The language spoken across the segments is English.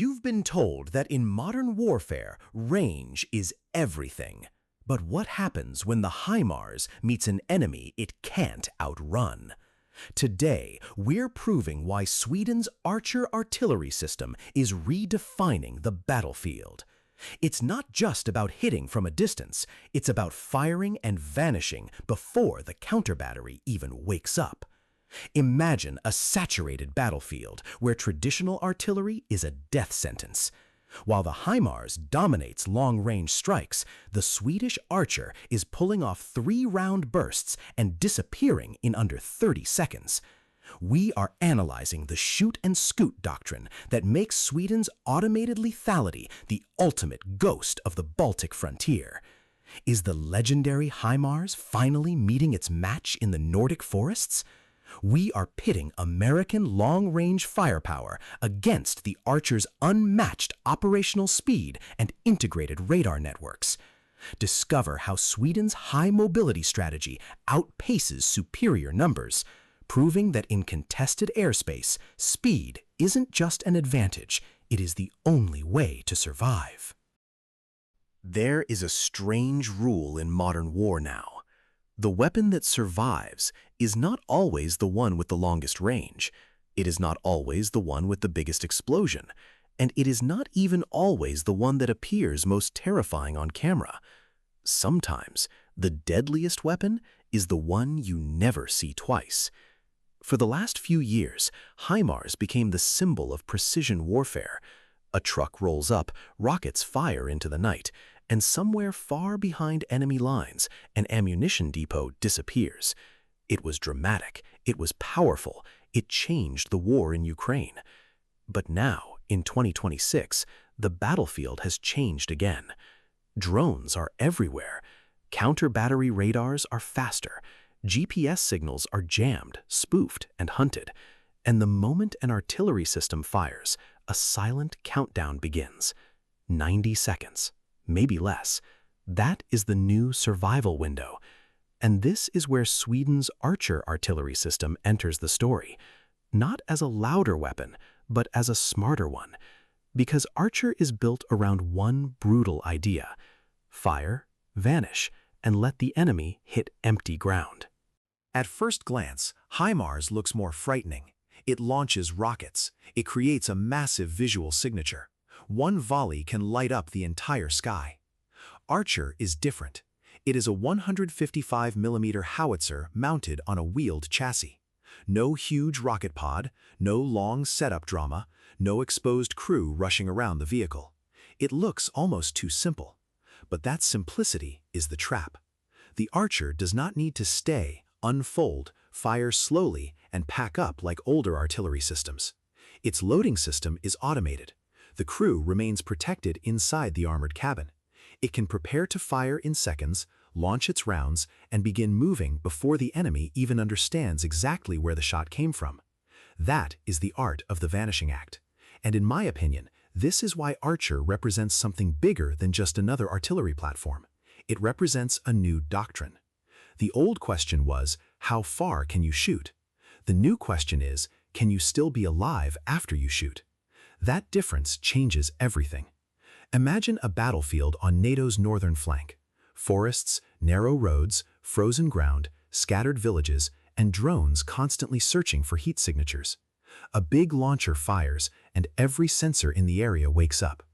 You've been told that in modern warfare, range is everything. But what happens when the HIMARS meets an enemy it can't outrun? Today, we're proving why Sweden's Archer artillery system is redefining the battlefield. It's not just about hitting from a distance, it's about firing and vanishing before the counter battery even wakes up. Imagine a saturated battlefield where traditional artillery is a death sentence. While the HIMARS dominates long-range strikes, the Swedish Archer is pulling off 3-round bursts and disappearing in under 30 seconds. We are analyzing the shoot-and-scoot doctrine that makes Sweden's automated lethality the ultimate ghost of the Baltic frontier. Is the legendary HIMARS finally meeting its match in the Nordic forests? We are pitting American long-range firepower against the Archer's unmatched operational speed and integrated radar networks. Discover how Sweden's high-mobility strategy outpaces superior numbers, proving that in contested airspace, speed isn't just an advantage, it is the only way to survive. There is a strange rule in modern war now. The weapon that survives is not always the one with the longest range. It is not always the one with the biggest explosion. And it is not even always the one that appears most terrifying on camera. Sometimes, the deadliest weapon is the one you never see twice. For the last few years, HIMARS became the symbol of precision warfare. A truck rolls up, rockets fire into the night, and somewhere far behind enemy lines, an ammunition depot disappears. It was dramatic, it was powerful, it changed the war in Ukraine. But now, in 2026, the battlefield has changed again. Drones are everywhere. Counter-battery radars are faster. GPS signals are jammed, spoofed, and hunted. And the moment an artillery system fires, a silent countdown begins. 90 seconds. Maybe less. That is the new survival window. And this is where Sweden's Archer artillery system enters the story. Not as a louder weapon, but as a smarter one. Because Archer is built around one brutal idea. Fire, vanish, and let the enemy hit empty ground. At first glance, HIMARS looks more frightening. It launches rockets. It creates a massive visual signature. One volley can light up the entire sky. Archer is different. It is a 155mm howitzer mounted on a wheeled chassis. No huge rocket pod, no long setup drama, no exposed crew rushing around the vehicle. It looks almost too simple. But that simplicity is the trap. The Archer does not need to stay, unfold, fire slowly, and pack up like older artillery systems. Its loading system is automated. The crew remains protected inside the armored cabin. It can prepare to fire in seconds, launch its rounds, and begin moving before the enemy even understands exactly where the shot came from. That is the art of the vanishing act. And in my opinion, this is why Archer represents something bigger than just another artillery platform. It represents a new doctrine. The old question was, how far can you shoot? The new question is, can you still be alive after you shoot? That difference changes everything. Imagine a battlefield on NATO's northern flank. Forests, narrow roads, frozen ground, scattered villages, and drones constantly searching for heat signatures. A big launcher fires, and every sensor in the area wakes up.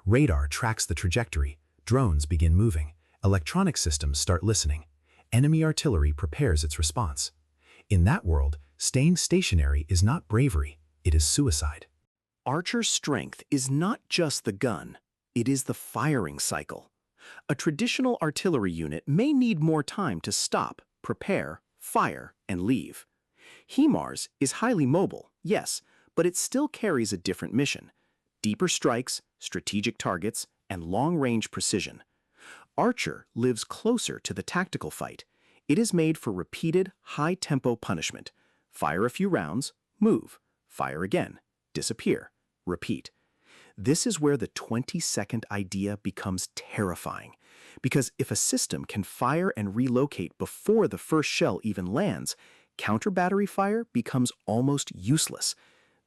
Radar tracks the trajectory, drones begin moving, electronic systems start listening. Enemy artillery prepares its response. In that world, staying stationary is not bravery, it is suicide. Archer's strength is not just the gun, it is the firing cycle. A traditional artillery unit may need more time to stop, prepare, fire, and leave. HIMARS is highly mobile, yes, but it still carries a different mission: deeper strikes, strategic targets, and long-range precision. Archer lives closer to the tactical fight. It is made for repeated, high-tempo punishment. Fire a few rounds, move, fire again, disappear, repeat. This is where the 20-second idea becomes terrifying, because if a system can fire and relocate before the first shell even lands, counter-battery fire becomes almost useless.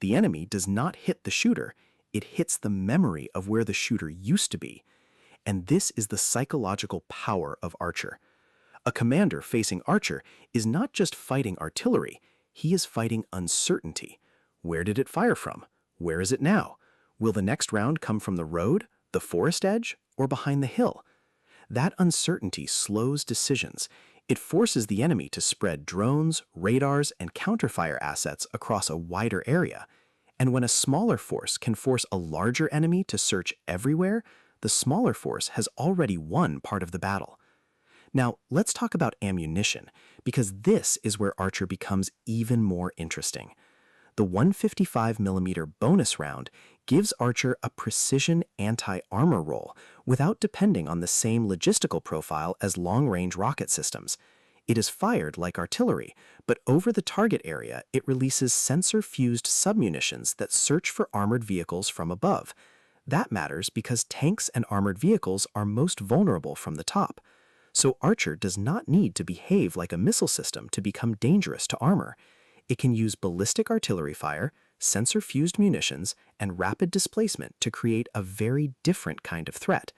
The enemy does not hit the shooter, it hits the memory of where the shooter used to be. And this is the psychological power of Archer. A commander facing Archer is not just fighting artillery, he is fighting uncertainty. Where did it fire from? Where is it now? Will the next round come from the road, the forest edge, or behind the hill? That uncertainty slows decisions. It forces the enemy to spread drones, radars, and counterfire assets across a wider area. And when a smaller force can force a larger enemy to search everywhere, the smaller force has already won part of the battle. Now, let's talk about ammunition, because this is where Archer becomes even more interesting. The 155mm bonus round gives Archer a precision anti-armor role without depending on the same logistical profile as long-range rocket systems. It is fired like artillery, but over the target area it releases sensor-fused submunitions that search for armored vehicles from above. That matters because tanks and armored vehicles are most vulnerable from the top. So Archer does not need to behave like a missile system to become dangerous to armor. It can use ballistic artillery fire, sensor-fused munitions, and rapid displacement to create a very different kind of threat.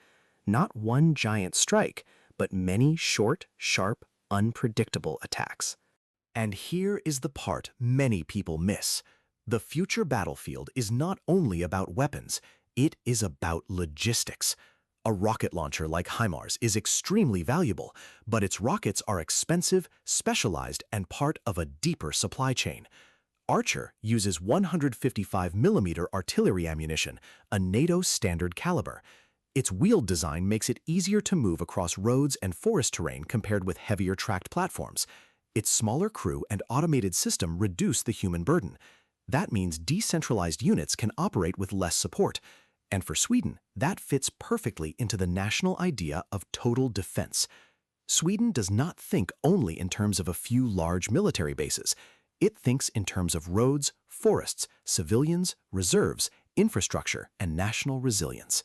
Not one giant strike, but many short, sharp, unpredictable attacks. And here is the part many people miss. The future battlefield is not only about weapons, it is about logistics. A rocket launcher like HIMARS is extremely valuable, but its rockets are expensive, specialized, and part of a deeper supply chain. Archer uses 155mm artillery ammunition, a NATO standard caliber. Its wheeled design makes it easier to move across roads and forest terrain compared with heavier tracked platforms. Its smaller crew and automated system reduce the human burden. That means decentralized units can operate with less support. And for Sweden, that fits perfectly into the national idea of total defense. Sweden does not think only in terms of a few large military bases. It thinks in terms of roads, forests, civilians, reserves, infrastructure, and national resilience.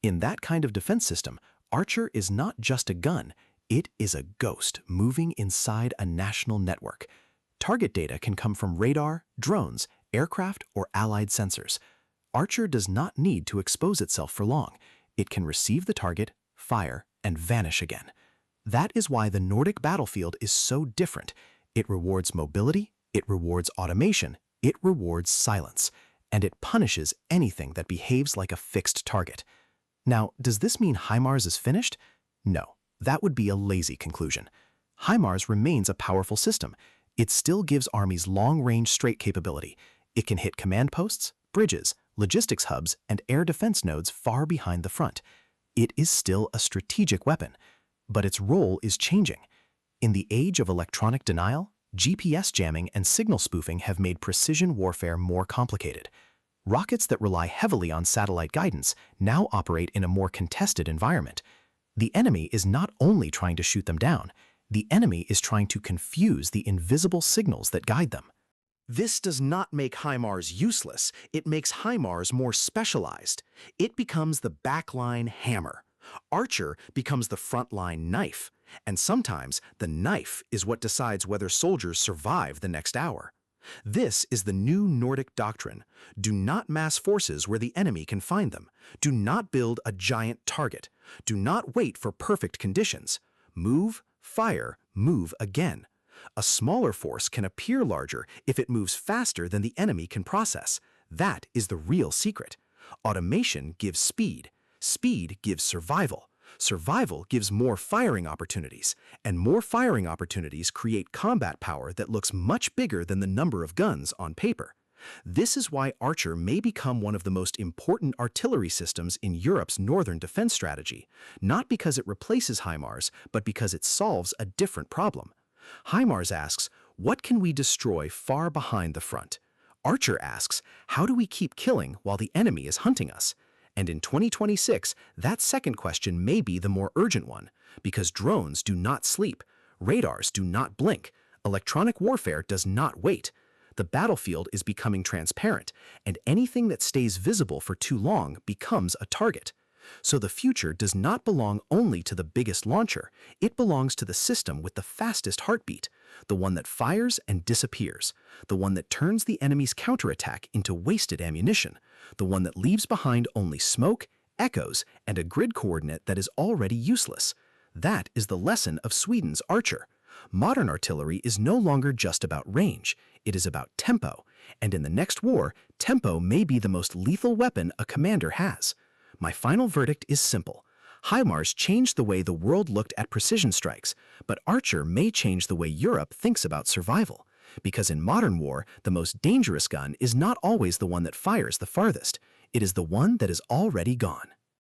In that kind of defense system, Archer is not just a gun, it is a ghost moving inside a national network. Target data can come from radar, drones, aircraft, or allied sensors. Archer does not need to expose itself for long. It can receive the target, fire, and vanish again. That is why the Nordic battlefield is so different. It rewards mobility, it rewards automation, it rewards silence, and it punishes anything that behaves like a fixed target. Now, does this mean HIMARS is finished? No, that would be a lazy conclusion. HIMARS remains a powerful system. It still gives armies long-range straight capability. It can hit command posts, bridges, logistics hubs, and air defense nodes far behind the front. It is still a strategic weapon, but its role is changing. In the age of electronic denial, GPS jamming and signal spoofing have made precision warfare more complicated. Rockets that rely heavily on satellite guidance now operate in a more contested environment. The enemy is not only trying to shoot them down, the enemy is trying to confuse the invisible signals that guide them. This does not make HIMARS useless, it makes HIMARS more specialized. It becomes the backline hammer. Archer becomes the frontline knife, and sometimes the knife is what decides whether soldiers survive the next hour. This is the new Nordic doctrine. Do not mass forces where the enemy can find them. Do not build a giant target. Do not wait for perfect conditions. Move, fire, move again. A smaller force can appear larger if it moves faster than the enemy can process. That is the real secret. Automation gives speed. Speed gives survival. Survival gives more firing opportunities, and more firing opportunities create combat power that looks much bigger than the number of guns on paper. This is why Archer may become one of the most important artillery systems in Europe's northern defense strategy, not because it replaces HIMARS, but because it solves a different problem. HIMARS asks, what can we destroy far behind the front? Archer asks, how do we keep killing while the enemy is hunting us? And in 2026, that second question may be the more urgent one, because drones do not sleep, radars do not blink, electronic warfare does not wait. The battlefield is becoming transparent, and anything that stays visible for too long becomes a target. So the future does not belong only to the biggest launcher, it belongs to the system with the fastest heartbeat, the one that fires and disappears, the one that turns the enemy's counterattack into wasted ammunition, the one that leaves behind only smoke, echoes, and a grid coordinate that is already useless. That is the lesson of Sweden's Archer. Modern artillery is no longer just about range, it is about tempo, and in the next war, tempo may be the most lethal weapon a commander has. My final verdict is simple. HIMARS changed the way the world looked at precision strikes, but Archer may change the way Europe thinks about survival. Because in modern war, the most dangerous gun is not always the one that fires the farthest. It is the one that is already gone.